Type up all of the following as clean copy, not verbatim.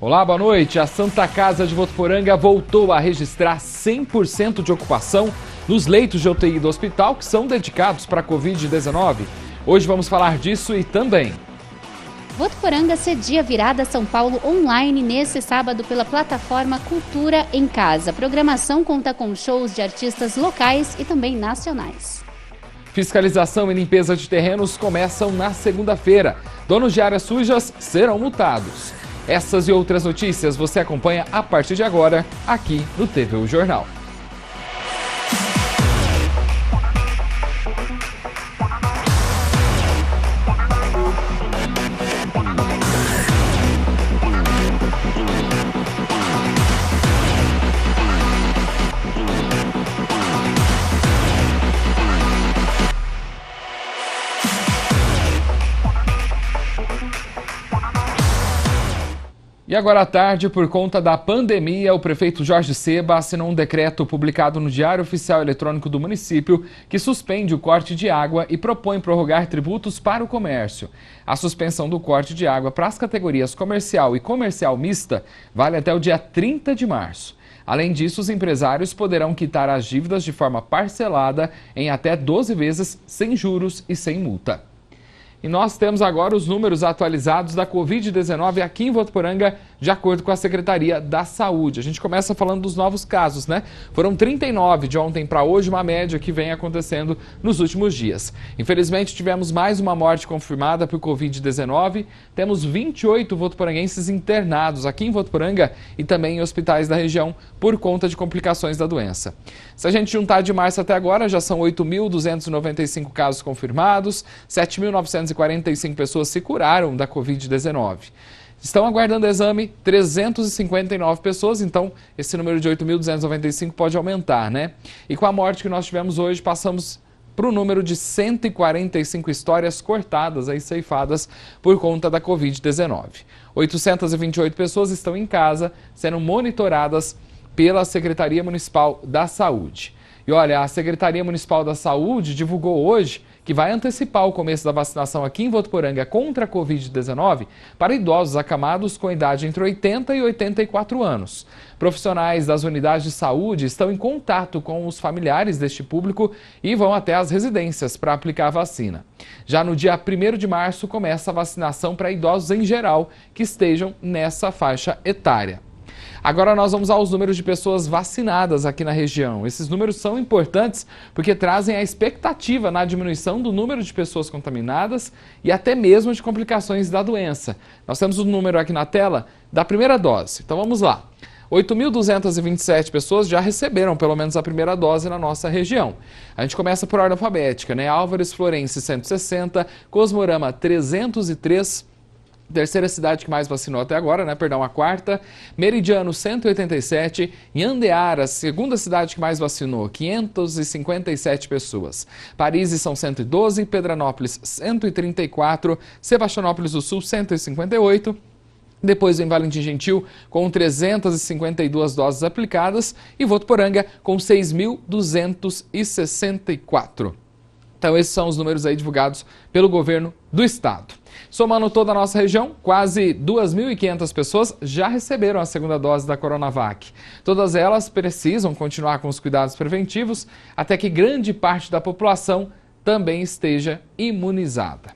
Olá, boa noite. A Santa Casa de Votuporanga voltou a registrar 100% de ocupação nos leitos de UTI do hospital que são dedicados para a Covid-19. Hoje vamos falar disso e também... Votuporanga cedia virada São Paulo online nesse sábado pela plataforma Cultura em Casa. A programação conta com shows de artistas locais e também nacionais. Fiscalização e limpeza de terrenos começam na segunda-feira. Donos de áreas sujas serão multados. Essas e outras notícias você acompanha a partir de agora aqui no TVU Jornal. E agora à tarde, por conta da pandemia, o prefeito Jorge Seba assinou um decreto publicado no Diário Oficial Eletrônico do município que suspende o corte de água e propõe prorrogar tributos para o comércio. A suspensão do corte de água para as categorias comercial e comercial mista vale até o dia 30 de março. Além disso, os empresários poderão quitar as dívidas de forma parcelada em até 12 vezes, sem juros e sem multa. E nós temos agora os números atualizados da Covid-19 aqui em Votuporanga, de acordo com a Secretaria da Saúde. A gente começa falando dos novos casos, né? Foram 39 de ontem para hoje, uma média que vem acontecendo nos últimos dias. Infelizmente, tivemos mais uma morte confirmada por Covid-19. Temos 28 votuporanguenses internados aqui em Votuporanga e também em hospitais da região por conta de complicações da doença. Se a gente juntar de março até agora, já são 8.295 casos confirmados, 7.945 pessoas se curaram da Covid-19. Estão aguardando exame 359 pessoas, então esse número de 8.295 pode aumentar, né? E com a morte que nós tivemos hoje, passamos para o número de 145 histórias cortadas e ceifadas por conta da Covid-19. 828 pessoas estão em casa, sendo monitoradas pela Secretaria Municipal da Saúde. E olha, a Secretaria Municipal da Saúde divulgou hoje que vai antecipar o começo da vacinação aqui em Votuporanga contra a Covid-19 para idosos acamados com idade entre 80 e 84 anos. Profissionais das unidades de saúde estão em contato com os familiares deste público e vão até as residências para aplicar a vacina. Já no dia 1º de março começa a vacinação para idosos em geral que estejam nessa faixa etária. Agora nós vamos aos números de pessoas vacinadas aqui na região. Esses números são importantes porque trazem a expectativa na diminuição do número de pessoas contaminadas e até mesmo de complicações da doença. Nós temos o número aqui na tela da primeira dose. Então vamos lá. 8.227 pessoas já receberam pelo menos a primeira dose na nossa região. A gente começa por ordem alfabética, né? Álvares Florence 160, Cosmorama 303, terceira cidade que mais vacinou até agora, né? Perdão, a quarta. Meridiano, 187. E Andeara, segunda cidade que mais vacinou, 557 pessoas. Paris são 112. Pedranópolis, 134. Sebastianópolis do Sul, 158. Depois vem Valentim Gentil com 352 doses aplicadas. E Votuporanga com 6.264. Então esses são os números aí divulgados pelo governo do estado. Somando toda a nossa região, quase 2.500 pessoas já receberam a segunda dose da Coronavac. Todas elas precisam continuar com os cuidados preventivos até que grande parte da população também esteja imunizada.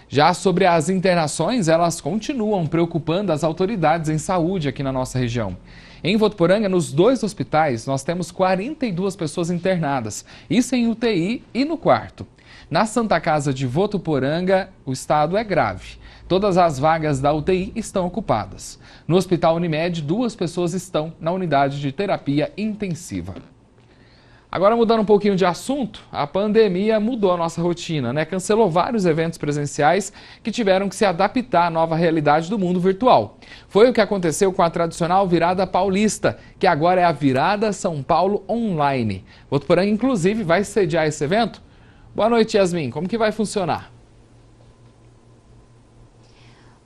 Já sobre as internações, elas continuam preocupando as autoridades em saúde aqui na nossa região. Em Votuporanga, nos 2 hospitais, nós temos 42 pessoas internadas, isso em UTI e no quarto. Na Santa Casa de Votuporanga, o estado é grave. Todas as vagas da UTI estão ocupadas. No Hospital Unimed, 2 pessoas estão na unidade de terapia intensiva. Agora, mudando um pouquinho de assunto, a pandemia mudou a nossa rotina, né? Cancelou vários eventos presenciais que tiveram que se adaptar à nova realidade do mundo virtual. Foi o que aconteceu com a tradicional Virada Paulista, que agora é a Virada São Paulo Online. Votuporanga, inclusive, vai sediar esse evento. Boa noite, Yasmin. Como que vai funcionar?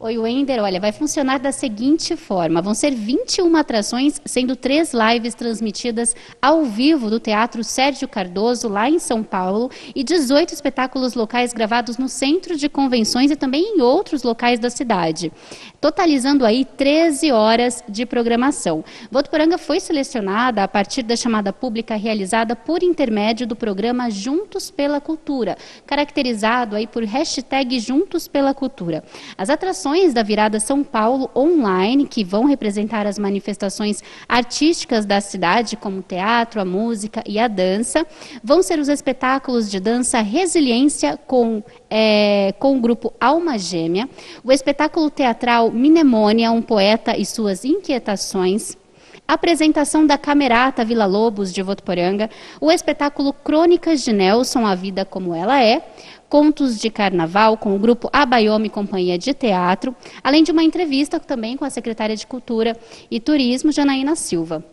Oi, Wender. Olha, vai funcionar da seguinte forma. Vão ser 21 atrações, sendo 3 lives transmitidas ao vivo do Teatro Sérgio Cardoso, lá em São Paulo, e 18 espetáculos locais gravados no Centro de Convenções e também em outros locais da cidade, totalizando aí 13 horas de programação. Votuporanga foi selecionada a partir da chamada pública realizada por intermédio do programa Juntos pela Cultura, caracterizado aí por hashtag Juntos pela Cultura. As atrações da Virada São Paulo online, que vão representar as manifestações artísticas da cidade, como o teatro, a música e a dança, vão ser os espetáculos de dança Resiliência com o grupo Alma Gêmea, o espetáculo teatral Mnemônia, um poeta e suas inquietações, a apresentação da Camerata Vila Lobos de Votuporanga, o espetáculo Crônicas de Nelson, A Vida Como Ela É, contos de carnaval com o grupo Abaiomi Companhia de Teatro, além de uma entrevista também com a secretária de Cultura e Turismo, Janaína Silva.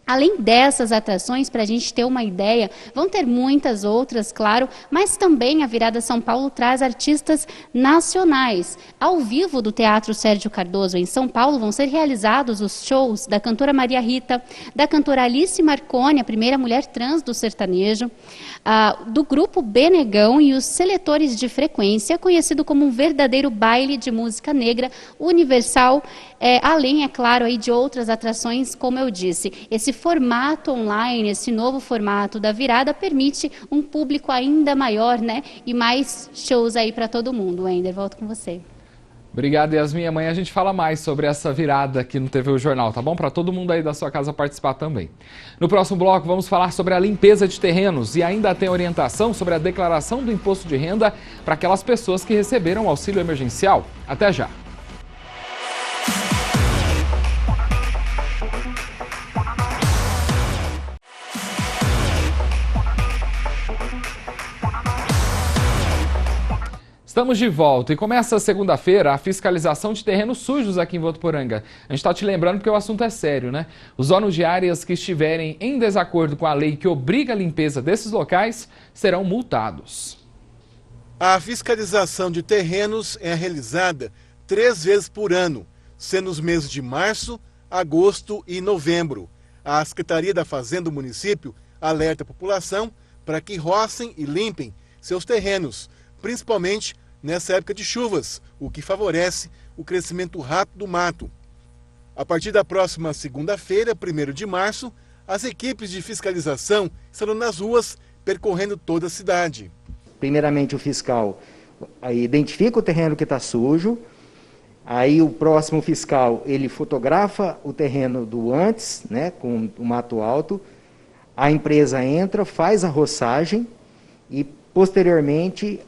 Além dessas atrações, para a gente ter uma ideia, vão ter muitas outras, claro, mas também a Virada São Paulo traz artistas nacionais. Ao vivo do Teatro Sérgio Cardoso, em São Paulo, vão ser realizados os shows da cantora Maria Rita, da cantora Alice Marconi, a primeira mulher trans do sertanejo, do grupo Benegão e os Seletores de Frequência, conhecido como um verdadeiro baile de música negra universal, além, é claro, aí de outras atrações, como eu disse. Esse formato online, esse novo formato da virada, permite um público ainda maior, né? E mais shows aí para todo mundo. Wender, volto com você. Obrigado, Yasmin. Amanhã a gente fala mais sobre essa virada aqui no TV O Jornal, tá bom? Para todo mundo aí da sua casa participar também. No próximo bloco vamos falar sobre a limpeza de terrenos e ainda tem orientação sobre a declaração do imposto de renda para aquelas pessoas que receberam o auxílio emergencial. Até já. Estamos de volta e começa segunda-feira a fiscalização de terrenos sujos aqui em Votuporanga. A gente está te lembrando porque o assunto é sério, né? Os donos de áreas que estiverem em desacordo com a lei que obriga a limpeza desses locais serão multados. A fiscalização de terrenos é realizada 3 vezes por ano, sendo os meses de março, agosto e novembro. A Secretaria da Fazenda do município alerta a população para que rocem e limpem seus terrenos, principalmente nessa época de chuvas, o que favorece o crescimento rápido do mato. A partir da próxima segunda-feira, 1º de março, as equipes de fiscalização estarão nas ruas percorrendo toda a cidade. Primeiramente o fiscal identifica o terreno que está sujo, aí o próximo fiscal ele fotografa o terreno do antes, né, com o mato alto, a empresa entra, faz a roçagem e posteriormente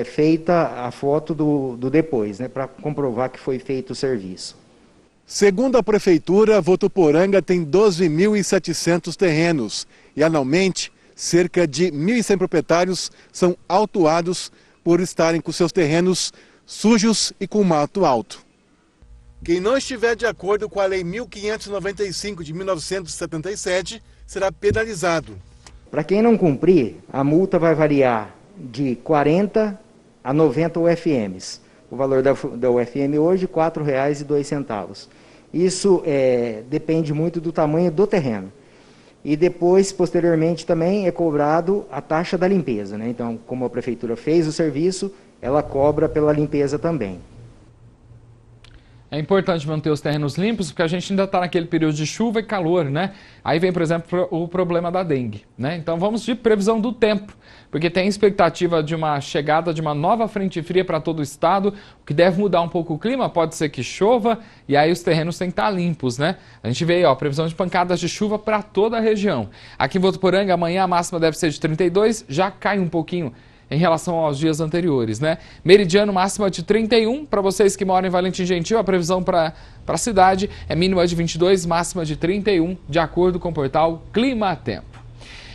feita a foto do depois, né, para comprovar que foi feito o serviço. Segundo a Prefeitura, Votuporanga tem 12.700 terrenos e anualmente cerca de 1.100 proprietários são autuados por estarem com seus terrenos sujos e com mato alto. Quem não estiver de acordo com a Lei 1595 de 1977 será penalizado. Para quem não cumprir, a multa vai variar de 40 a 90 UFMs. O valor da UFM hoje é R$ 4,02. Isso depende muito do tamanho do terreno. E depois, posteriormente, também é cobrado a taxa da limpeza, né? Então, como a Prefeitura fez o serviço, ela cobra pela limpeza também. É importante manter os terrenos limpos, porque a gente ainda está naquele período de chuva e calor, né? Aí vem, por exemplo, o problema da dengue, né? Então vamos de previsão do tempo, porque tem expectativa de uma chegada de uma nova frente fria para todo o estado, o que deve mudar um pouco o clima, pode ser que chova, e aí os terrenos têm que estar limpos, né? A gente vê aí, ó, previsão de pancadas de chuva para toda a região. Aqui em Votuporanga, amanhã a máxima deve ser de 32, já cai um pouquinho em relação aos dias anteriores, né? Meridiano, máxima de 31. Para vocês que moram em Valentim Gentil, a previsão para a cidade é mínima de 22, máxima de 31, de acordo com o portal Clima Tempo.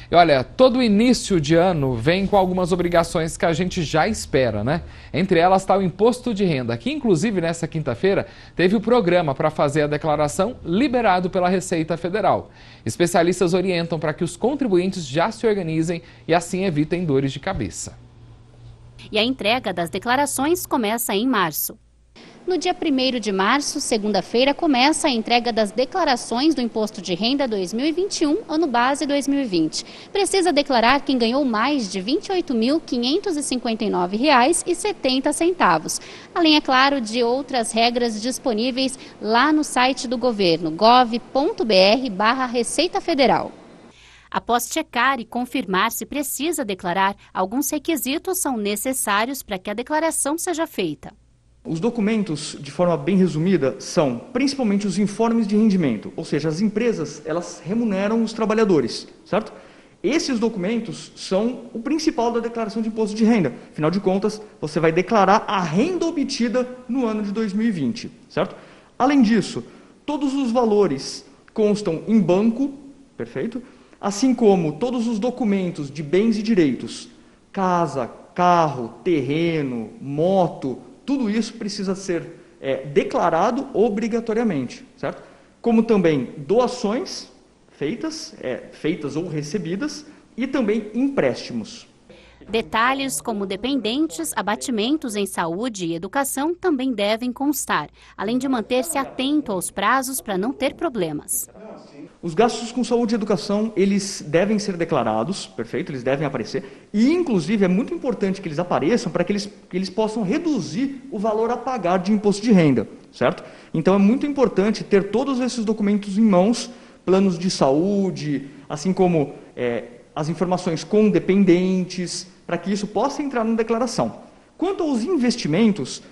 E olha, todo início de ano vem com algumas obrigações que a gente já espera, né? Entre elas está o imposto de renda, que inclusive nessa quinta-feira teve o programa para fazer a declaração liberado pela Receita Federal. Especialistas orientam para que os contribuintes já se organizem e assim evitem dores de cabeça. E a entrega das declarações começa em março. No dia 1º de março, segunda-feira, começa a entrega das declarações do Imposto de Renda 2021, ano base 2020. Precisa declarar quem ganhou mais de R$ 28.559,70. Além, é claro, de outras regras disponíveis lá no site do governo, gov.br/Receita Federal. Após checar e confirmar se precisa declarar, alguns requisitos são necessários para que a declaração seja feita. Os documentos, de forma bem resumida, são principalmente os informes de rendimento, ou seja, as empresas elas remuneram os trabalhadores, certo? Esses documentos são o principal da declaração de imposto de renda. Afinal de contas, você vai declarar a renda obtida no ano de 2020, certo? Além disso, todos os valores constam em banco, perfeito? Assim como todos os documentos de bens e direitos, casa, carro, terreno, moto, tudo isso precisa ser declarado obrigatoriamente, certo? Como também doações feitas ou recebidas e também empréstimos. Detalhes como dependentes, abatimentos em saúde e educação também devem constar, além de manter-se atento aos prazos para não ter problemas. Os gastos com saúde e educação, eles devem ser declarados, perfeito? Eles devem aparecer. E, inclusive, é muito importante que eles apareçam para que eles possam reduzir o valor a pagar de imposto de renda, certo? Então, é muito importante ter todos esses documentos em mãos, planos de saúde, assim como as informações com dependentes, para que isso possa entrar na declaração. Quanto aos investimentos,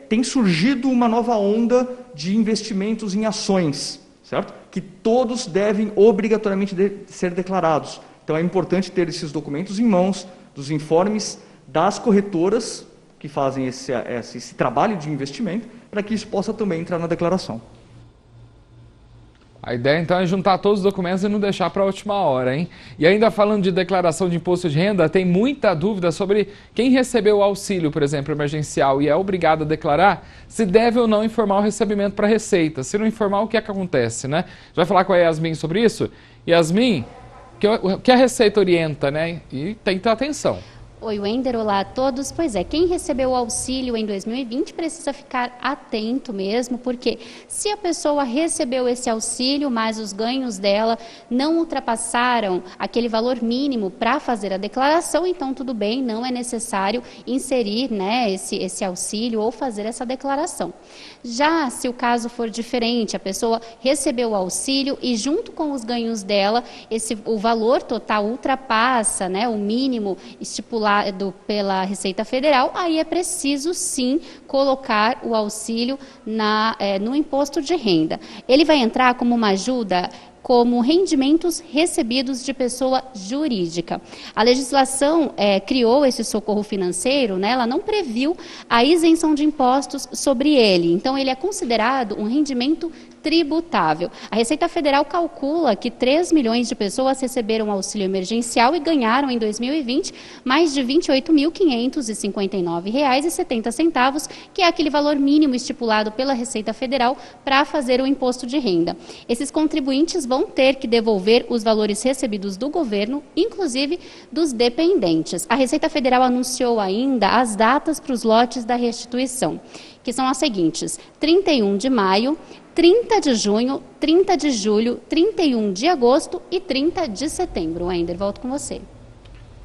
tem surgido uma nova onda de investimentos em ações, certo? Que todos devem obrigatoriamente ser declarados. Então é importante ter esses documentos em mãos, dos informes das corretoras que fazem esse trabalho de investimento, para que isso possa também entrar na declaração. A ideia, então, é juntar todos os documentos e não deixar para a última hora, hein? E ainda falando de declaração de imposto de renda, tem muita dúvida sobre quem recebeu o auxílio, por exemplo, emergencial, e é obrigado a declarar se deve ou não informar o recebimento para a Receita. Se não informar, o que é que acontece, né? Vai falar com a Yasmin sobre isso? Yasmin, que a Receita orienta, né? E tem que ter atenção. Oi, Wender, olá a todos. Pois é, quem recebeu o auxílio em 2020 precisa ficar atento mesmo, porque se a pessoa recebeu esse auxílio, mas os ganhos dela não ultrapassaram aquele valor mínimo para fazer a declaração, então tudo bem, não é necessário inserir, né, esse auxílio ou fazer essa declaração. Já se o caso for diferente, a pessoa recebeu o auxílio e junto com os ganhos dela, o valor total ultrapassa, né, o mínimo estipulado pela Receita Federal, aí é preciso sim colocar o auxílio no imposto de renda. Ele vai entrar como uma ajuda como rendimentos recebidos de pessoa jurídica. A legislação criou esse socorro financeiro, né? Ela não previu a isenção de impostos sobre ele, então ele é considerado um rendimento tributável. A Receita Federal calcula que 3 milhões de pessoas receberam auxílio emergencial e ganharam em 2020 mais de R$ 28.559,70, que é aquele valor mínimo estipulado pela Receita Federal para fazer o imposto de renda. Esses contribuintes vão ter que devolver os valores recebidos do governo, inclusive dos dependentes. A Receita Federal anunciou ainda as datas para os lotes da restituição, que são as seguintes: 31 de maio, 30 de junho, 30 de julho, 31 de agosto e 30 de setembro. Wender, volto com você.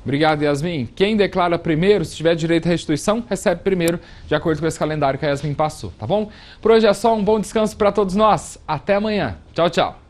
Obrigado, Yasmin. Quem declara primeiro, se tiver direito à restituição, recebe primeiro, de acordo com esse calendário que a Yasmin passou, tá bom? Por hoje é só, um bom descanso para todos nós. Até amanhã. Tchau, tchau.